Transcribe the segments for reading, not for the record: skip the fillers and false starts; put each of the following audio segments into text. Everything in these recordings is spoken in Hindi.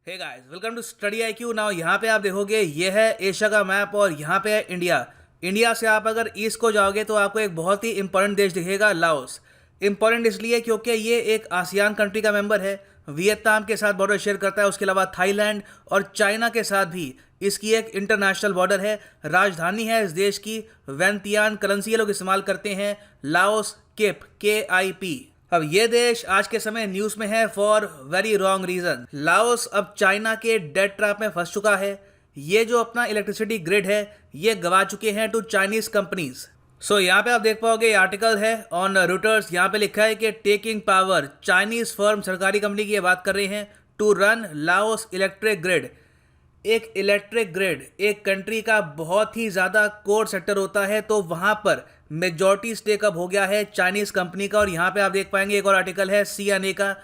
Hey guys, welcome to study IQ। Now यहाँ पे आप देखोगे ये है एशिया का मैप और यहाँ पे है इंडिया। इंडिया से आप अगर ईस्ट को जाओगे तो आपको एक बहुत ही इंपॉर्टेंट देश दिखेगा, लाओस। इंपॉर्टेंट इसलिए क्योंकि ये एक आसियान कंट्री का मेंबर है, वियतनाम के साथ बॉर्डर शेयर करता है, उसके अलावा थाईलैंड और चाइना के साथ भी इसकी एक इंटरनेशनल बॉर्डर है। राजधानी है इस देश की वेंतियान, करेंसी ये लोग इस्तेमाल करते हैं लाओस किप, KIP। अब ये देश आज के समय न्यूज में है for very wrong reason. Laos अब चाइना के डेट ट्रैप में फंस चुका है। ये जो अपना इलेक्ट्रिसिटी ग्रिड है ये गवा चुके हैं टू चाइनीज कंपनीज। सो यहाँ पे आप देख पाओगे आर्टिकल है ऑन रूटर्स। यहाँ पे लिखा है कि टेकिंग पावर, चाइनीज फर्म सरकारी कंपनी की ये बात कर रहे हैं, to run Laos electric grid. एक इलेक्ट्रिक ग्रिड एक कंट्री का बहुत ही ज़्यादा कोर सेक्टर होता है, तो वहाँ पर मेजॉरिटी स्टेक अप हो गया है चाइनीज़ कंपनी का। और यहाँ पे आप देख पाएंगे एक और आर्टिकल है CNA का,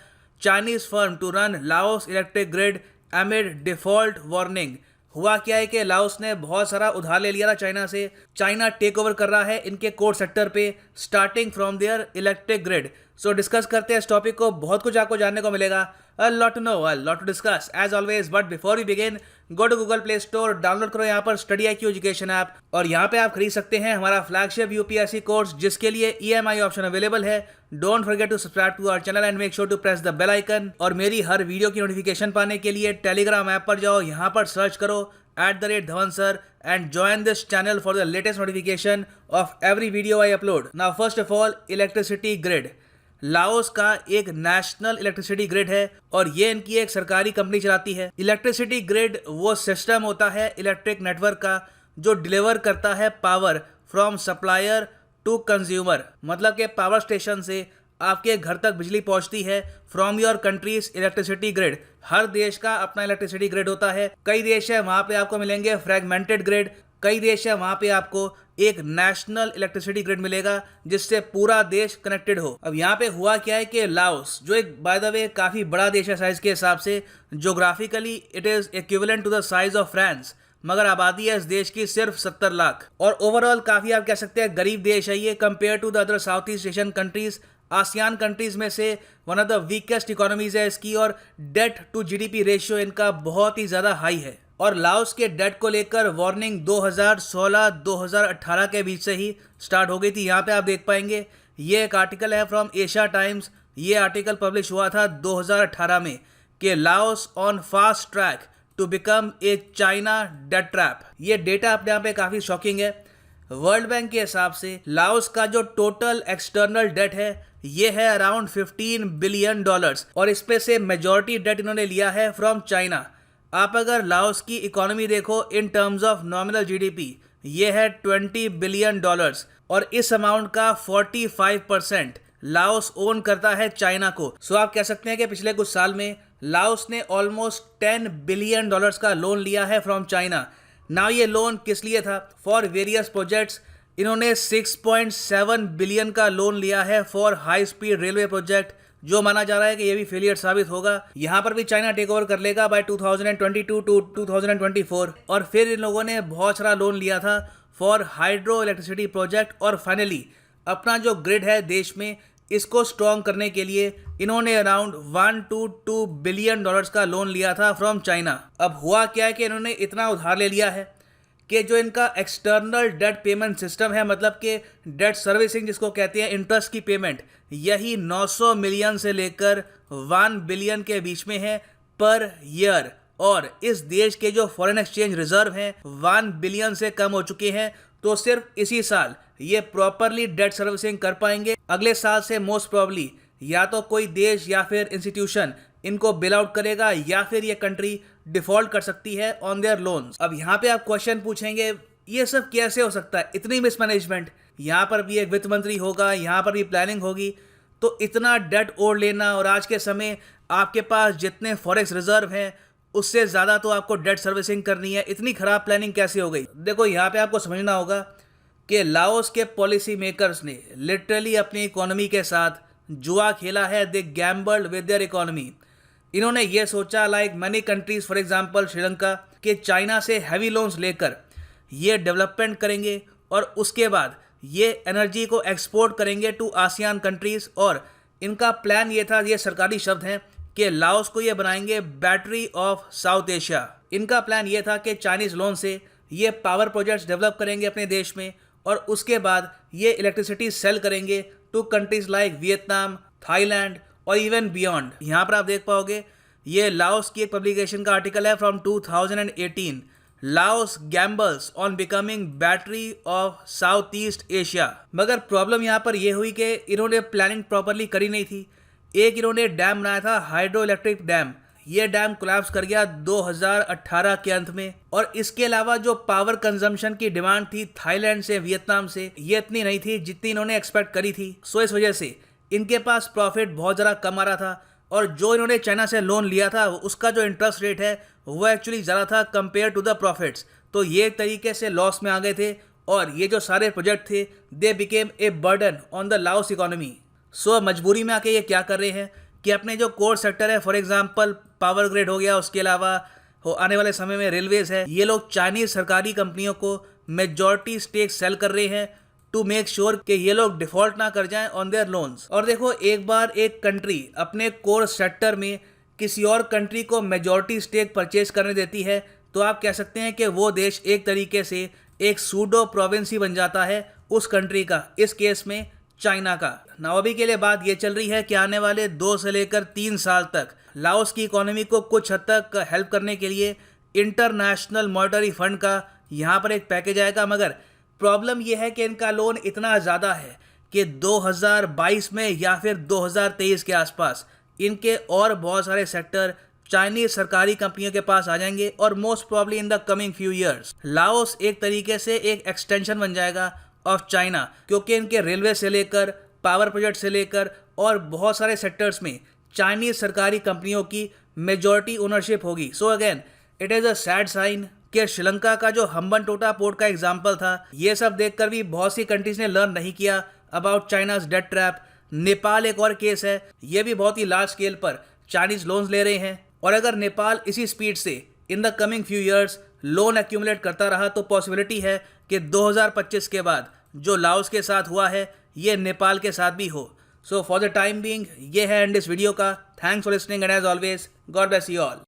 Chinese firm to run Laos electric grid amid default warning. हुआ क्या है कि लाओस ने बहुत सारा उधार ले लिया था चाइना से। चाइना टेक ओवर कर रहा है इनके कोर सेक्टर पे, starting from their electric grid. So discuss करते हैं इस टॉपिक को, बहुत कुछ आपको जानने को मिलेगा, a lot to know, a lot to discuss as always। but before we begin, go to Google Play Store, download करो यहाँ पर स्टडी IQ एजुकेशन ऐप, और यहाँ पे आप खरीद सकते हैं हमारा फ्लैगशिप UPSC कोर्स जिसके लिए EMI ऑप्शन अवेलेबल है। Don't forget to subscribe to our channel and make sure to press the bell icon. और मेरी हर वीडियो की नोटिफिकेशन पाने के लिए टेलीग्राम ऐप पर जाओ, यहाँ पर सर्च करो @Dhawan sir and join this channel for the latest notification of every video I upload। Now first of all, electricity grid। Laos का एक नेशनल इलेक्ट्रिसिटी ग्रिड है और ये इनकी एक सरकारी कंपनी चलाती है। इलेक्ट्रिसिटी ग्रिड वो सिस्टम होता है इलेक्ट्रिक नेटवर्क का जो डिलीवर करता है power from supplier to consumer. मतलब कि पावर स्टेशन से आपके घर तक बिजली पहुंचती है from your country's electricity grid. हर देश का अपना इलेक्ट्रिसिटी ग्रिड होता है। कई देश है वहां पे आपको मिलेंगे फ्रेगमेंटेड ग्रिड, कई देश है वहां पे आपको एक नेशनल इलेक्ट्रिसिटी ग्रिड मिलेगा जिससे पूरा देश कनेक्टेड हो। अब यहाँ पे हुआ क्या है कि लाओस जो एक बाय द वे काफी बड़ा देश है साइज के हिसाब से, geographically it is equivalent to the size of France, मगर आबादी है इस देश की सिर्फ 70 लाख। और ओवरऑल काफी आप कह सकते हैं गरीब देश है ये compare to the other South East Asian countries. ASEAN countries में से one of the weakest economies है इसकी, और डेट टू GDP रेशियो इनका बहुत ही ज्यादा हाई है। और लाओस के डेट को लेकर वार्निंग 2016-2018 के बीच से ही स्टार्ट हो गई थी। यहाँ पे आप देख पाएंगे ये एक आर्टिकल है फ्रॉम एशिया टाइम्स। ये आर्टिकल पब्लिश हुआ था 2018 में कि Laos on fast track to become a China debt trap. ये डेटा अपने आप में काफ़ी शॉकिंग है। वर्ल्ड बैंक के हिसाब से लाओस का जो टोटल एक्सटर्नल डेट है ये है अराउंड $15 बिलियन, और इसमें से मेजॉरिटी डेट इन्होंने लिया है फ्रॉम चाइना। आप अगर लाओस की इकोनॉमी देखो in terms of nominal GDP ये है $20 बिलियन, और इस अमाउंट का 45% लाओस ओन करता है चाइना को। सो आप कह सकते हैं कि पिछले कुछ साल में लाओस ने ऑलमोस्ट $10 बिलियन का लोन लिया है फ्रॉम चाइना। नाउ ये लोन किस लिए था? For various projects. इन्होंने 6.7 बिलियन का लोन लिया है for high speed railway project, जो माना जा रहा है कि ये भी फेलियर साबित होगा। यहाँ पर भी चाइना टेक ओवर कर लेगा बाय 2022 टू 2024। और फिर इन लोगों ने बहुत सारा लोन लिया था फॉर हाइड्रो इलेक्ट्रिसिटी प्रोजेक्ट। और फाइनली अपना जो ग्रिड है देश में इसको स्ट्रॉन्ग करने के लिए इन्होंने अराउंड $1 to $2 बिलियन का लोन लिया था फ्रॉम चाइना। अब हुआ क्या है कि इन्होंने इतना उधार ले लिया है कि जो इनका एक्सटर्नल डेट पेमेंट सिस्टम है, मतलब कि डेट सर्विसिंग जिसको कहते हैं, इंटरेस्ट की पेमेंट, यही 900 मिलियन से लेकर 1 बिलियन के बीच में है पर ईयर। और इस देश के जो फॉरेन एक्सचेंज रिजर्व हैं 1 बिलियन से कम हो चुके हैं। तो सिर्फ इसी साल ये प्रॉपरली डेट सर्विसिंग कर पाएंगे। अगले साल से मोस्ट प्रॉब्ली या तो कोई देश या फिर इंस्टीट्यूशन इनको बेल आउट करेगा या फिर ये कंट्री डिफॉल्ट कर सकती है ऑन देयर लोन्स। अब यहाँ पे आप क्वेश्चन पूछेंगे ये सब कैसे हो सकता है, इतनी मिसमैनेजमेंट। यहाँ पर भी एक वित्त मंत्री होगा, यहाँ पर भी प्लानिंग होगी, तो इतना डेट ओढ़ लेना, और आज के समय आपके पास जितने फॉरेक्स रिजर्व हैं उससे ज़्यादा तो आपको डेट सर्विसिंग करनी है। इतनी खराब प्लानिंग कैसे हो गई? देखो यहाँ पे आपको समझना होगा कि लाओस के पॉलिसी मेकर्स ने लिटरली अपनी इकोनॉमी के साथ जुआ खेला है। दे गैम्बल्ड विद देयर इकोनॉमी। इन्होंने ये सोचा like money countries, for example Sri Lanka, कि चाइना से हैवी लोन्स लेकर ये डेवलपमेंट करेंगे और उसके बाद ये एनर्जी को एक्सपोर्ट करेंगे टू आसियान कंट्रीज। और इनका प्लान ये था, ये सरकारी शब्द हैं, कि लाओस को ये बनाएंगे बैटरी ऑफ साउथ एशिया। इनका प्लान ये था कि चाइनीज़ लोन से ये पावर प्रोजेक्ट्स डेवलप करेंगे अपने देश में और उसके बाद ये इलेक्ट्रिसिटी सेल करेंगे to countries like Vietnam, Thailand और इवन बियॉन्ड। यहाँ पर आप देख पाओगे ये लाओस की एक पब्लिकेशन का आर्टिकल है from 2018, Laos gambles on becoming battery of south east Asia. मगर प्रॉब्लम यहाँ पर यह हुई कि इन्होंने प्लानिंग प्रॉपरली करी नहीं थी। एक इन्होंने डैम बनाया था, हाइड्रो इलेक्ट्रिक डैम, ये डैम कोलैप्स कर गया 2018 के अंत में। और इसके अलावा जो पावर कंजम्पशन की डिमांड थी थाईलैंड से, वियतनाम से, ये इतनी नहीं थी जितनी इन्होंने एक्सपेक्ट करी थी। सो इस वजह से इनके पास प्रॉफिट बहुत ज़्यादा कम आ रहा था और जो इन्होंने चाइना से लोन लिया था उसका जो इंटरेस्ट रेट है वो एक्चुअली ज़्यादा था कंपेयर टू द प्रॉफिट्स। तो ये एक तरीके से लॉस में आ गए थे और ये जो सारे प्रोजेक्ट थे they became a burden on the Laos economy. सो मजबूरी में आके ये क्या कर रहे हैं कि अपने जो कोर सेक्टर है, फॉर एग्जांपल पावर ग्रिड हो गया, उसके अलावा आने वाले समय में रेलवेज है, ये लोग चाइनीज सरकारी कंपनियों को मेजॉरिटी स्टेक सेल कर रहे हैं टू मेक श्योर कि ये लोग डिफॉल्ट ना कर जाएं ऑन देयर लोन्स। और देखो, एक बार एक कंट्री अपने कोर सेक्टर में किसी और कंट्री को मेजॉरिटी स्टेक परचेज करने देती है तो आप कह सकते हैं कि वो देश एक तरीके से एक सूडो प्रोविंस ही बन जाता है उस कंट्री का, इस केस में चाइना का। नाउ अभी के लिए बात ये चल रही है कि आने वाले 2 से लेकर 3 साल तक लाओस की इकोनॉमी को कुछ हद तक हेल्प करने के लिए इंटरनेशनल मॉनेटरी फंड का यहाँ पर एक पैकेज आएगा। मगर प्रॉब्लम यह है कि इनका लोन इतना ज़्यादा है कि 2022 में या फिर 2023 के आसपास इनके और बहुत सारे सेक्टर चाइनीज सरकारी कंपनियों के पास आ जाएंगे और most probably in the coming few years Laos एक तरीके से एक एक्सटेंशन बन जाएगा ऑफ चाइना, क्योंकि इनके रेलवे से लेकर पावर प्रोजेक्ट से लेकर और बहुत सारे सेक्टर्स में चाइनीज सरकारी कंपनियों की मेजॉरिटी ओनरशिप होगी। So again it is a sad sign कि श्रीलंका का जो हम्बनटोटा पोर्ट का एग्जाम्पल था, ये सब देखकर भी बहुत सी कंट्रीज ने लर्न नहीं किया about China's debt trap. Nepal एक और केस है, ये भी बहुत ही लार्ज स्केल पर चाइनीज लोन्स ले रहे हैं और अगर नेपाल इसी स्पीड से in the coming few years loan accumulate करता रहा तो पॉसिबिलिटी है कि 2025 के बाद जो लाओस के साथ हुआ है ये नेपाल के साथ भी हो। So for the time being ये है एंड इस वीडियो का। Thanks for listening and as always God bless you all.